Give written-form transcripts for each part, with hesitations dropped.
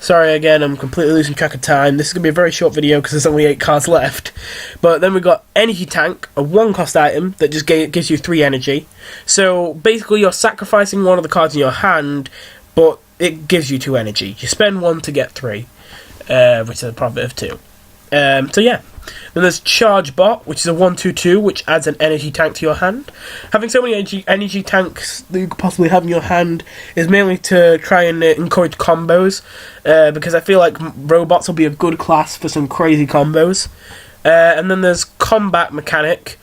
Sorry again, I'm completely losing track of time. This is going to be a very short video because there's only 8 cards left. But then we've got Energy Tank, a 1-cost item that just gives you 3 energy. So basically you're sacrificing one of the cards in your hand, but it gives you 2 energy. You spend 1 to get 3, which is a profit of 2. So yeah. Then there's Charge Bot, which is a 1/2/2, which adds an energy tank to your hand. Having so many energy tanks that you could possibly have in your hand is mainly to try and encourage combos, because I feel like robots will be a good class for some crazy combos. And then there's Combat Mechanic.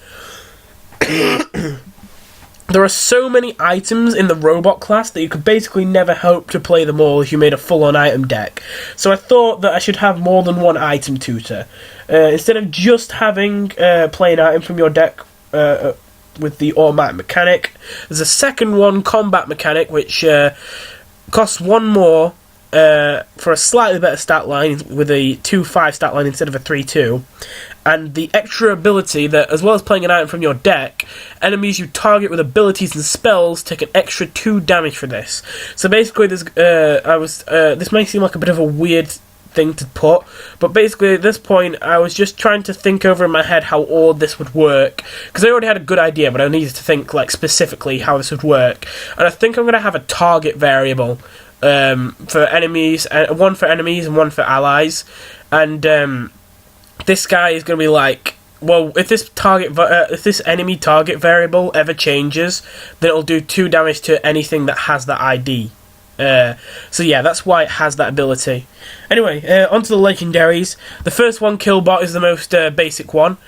There are so many items in the robot class that you could basically never hope to play them all if you made a full-on item deck. So I thought that I should have more than one item tutor. Instead of just having play an item from your deck with the automatic mechanic, there's a second one, Combat Mechanic, which costs 1 more for a slightly better stat line with a 2/5 stat line instead of a 3/2. And the extra ability that, as well as playing an item from your deck, enemies you target with abilities and spells take an extra 2 damage for this. So basically, this may seem like a bit of a weird thing to put, but basically at this point, I was just trying to think over in my head how all this would work, because I already had a good idea, but I needed to think like specifically how this would work. And I think I'm going to have a target variable for enemies, 1 for enemies and 1 for allies, and this guy is going to be like, well, if this enemy target variable ever changes, then it'll do 2 damage to anything that has that ID. So yeah, that's why it has that ability. Anyway, onto the legendaries. The first one, Killbot, is the most basic one.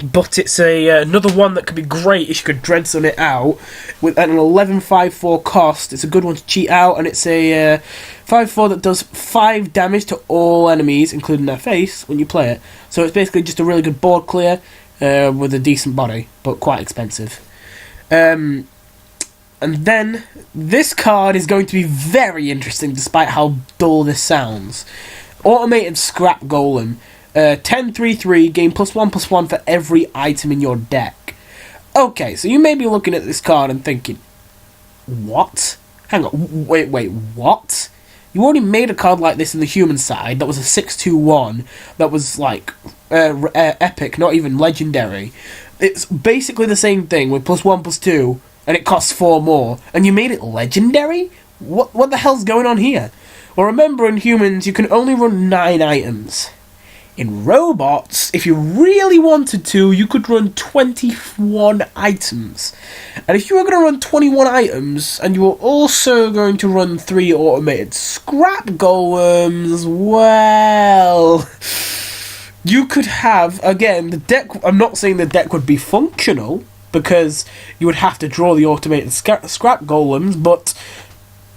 But it's another one that could be great if you could Dreadsun it out. With an 11/5/4 cost, it's a good one to cheat out, and it's a 5/4 that does 5 damage to all enemies, including their face, when you play it. So it's basically just a really good board clear with a decent body, but quite expensive. And then, this card is going to be very interesting, despite how dull this sounds. Automated Scrap Golem. 10/3/3, gain +1/+1 for every item in your deck. Okay, so you may be looking at this card and thinking, what? Hang on, wait, what? You already made a card like this in the human side that was a 6/2/1 that was like epic, not even legendary. It's basically the same thing with +1/+2, and it costs 4 more, and you made it legendary? What the hell's going on here? Well, remember, in humans, you can only run 9 items. In robots, if you really wanted to, you could run 21 items. And if you were going to run 21 items, and you were also going to run 3 automated scrap golems, well, you could have, again, the deck. I'm not saying the deck would be functional, because you would have to draw the automated scrap golems, but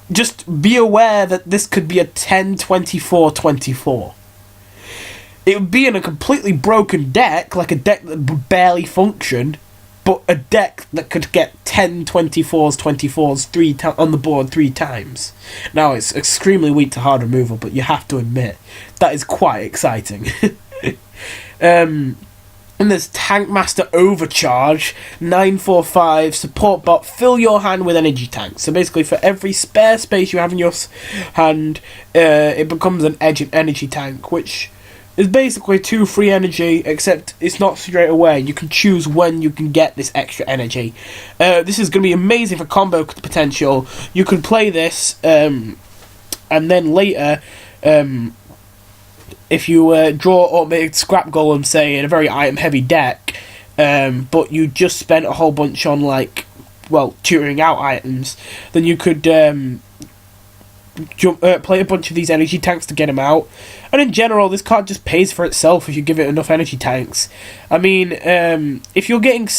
just be aware that this could be a 10-24-24. It would be in a completely broken deck, like a deck that barely functioned, but a deck that could get 10 24s, 24s on the board 3 times. Now, it's extremely weak to hard removal, but you have to admit, that is quite exciting. And there's Tankmaster Overcharge, 9/4/5, support bot, fill your hand with energy tanks. So basically, for every spare space you have in your hand, it becomes an energy tank, which is basically 2 free energy, except it's not straight away. You can choose when you can get this extra energy. This is going to be amazing for combo potential. You could play this, and then later, if you draw automated scrap golem, say, in a very item-heavy deck, but you just spent a whole bunch on, like, well, tutoring out items, then you could play a bunch of these energy tanks to get them out. And in general, this card just pays for itself if you give it enough energy tanks. I mean, if you're getting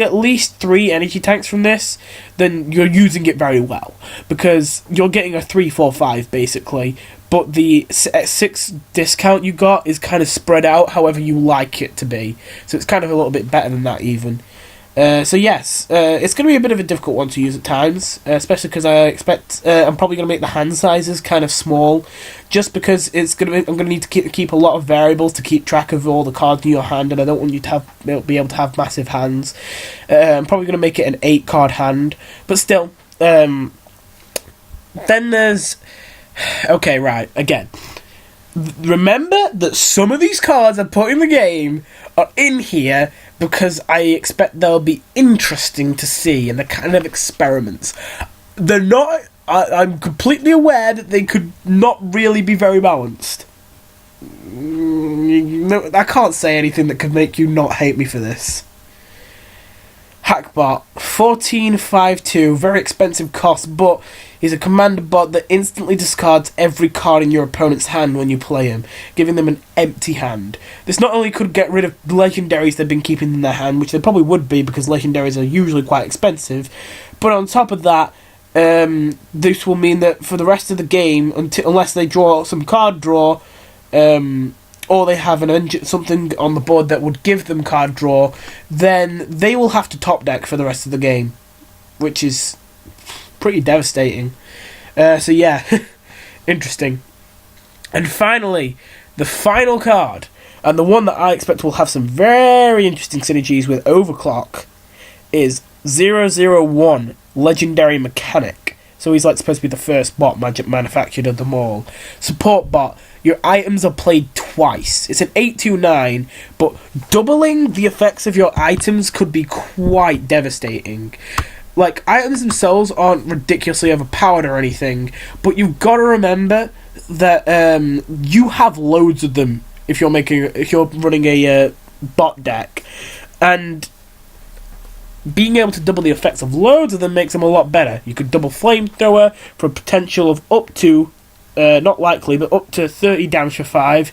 at least 3 energy tanks from this, then you're using it very well, because you're getting a 3/4/5 basically. But the 6 discount you got is kind of spread out however you like it to be, so it's kind of a little bit better than that even. So yes, it's going to be a bit of a difficult one to use at times, especially because I expect I'm probably going to make the hand sizes kind of small, just because I'm going to need to keep a lot of variables to keep track of all the cards in your hand, and I don't want you to be able to have massive hands. I'm probably going to make it an 8-card hand, but still, then there's... Okay, right, again. Remember that some of these cards I put in the game are in here because I expect they'll be interesting to see and they're kind of experiments. They're not... I'm completely aware that they could not really be very balanced. No, I can't say anything that could make you not hate me for this. Hackbot, 1452, very expensive cost, but he's a commander bot that instantly discards every card in your opponent's hand when you play him, giving them an empty hand. This not only could get rid of legendaries they've been keeping in their hand, which they probably would be because legendaries are usually quite expensive, but on top of that, this will mean that for the rest of the game, unless they draw some card draw, or they have something on the board that would give them card draw, then they will have to top deck for the rest of the game, which is pretty devastating. So yeah, interesting. And finally, the final card, and the one that I expect will have some very interesting synergies with Overclock, is 001, Legendary Mechanic. So he's like supposed to be the first bot magic manufactured of them all. Support bot. Your items are played twice. It's an 829, but doubling the effects of your items could be quite devastating. Like, items themselves aren't ridiculously overpowered or anything, but you've got to remember that you have loads of them if you're running a bot deck, and being able to double the effects of loads of them makes them a lot better. You could double Flamethrower for a potential of up to, not likely, but up to 30 damage for 5.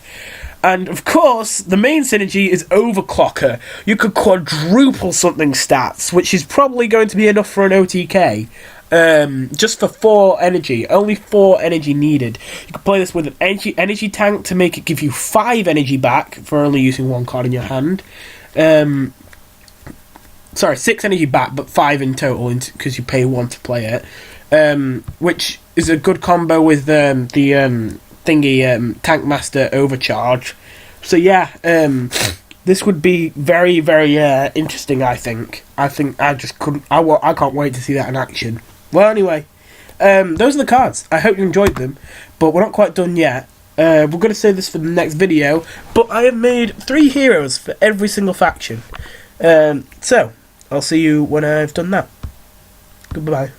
And, of course, the main synergy is Overclocker. You could quadruple something stats, which is probably going to be enough for an OTK. Just for 4 energy. Only 4 energy needed. You could play this with an energy tank to make it give you 5 energy back for only using 1 card in your hand. Sorry, 6 energy back, but 5 in total, because you pay 1 to play it. Which is a good combo with the Tank Master Overcharge. So yeah, this would be very, very interesting, I think. I just couldn't... I can't wait to see that in action. Well, anyway, those are the cards. I hope you enjoyed them, but we're not quite done yet. We're going to save this for the next video, but I have made 3 heroes for every single faction. So, I'll see you when I've done that. Goodbye.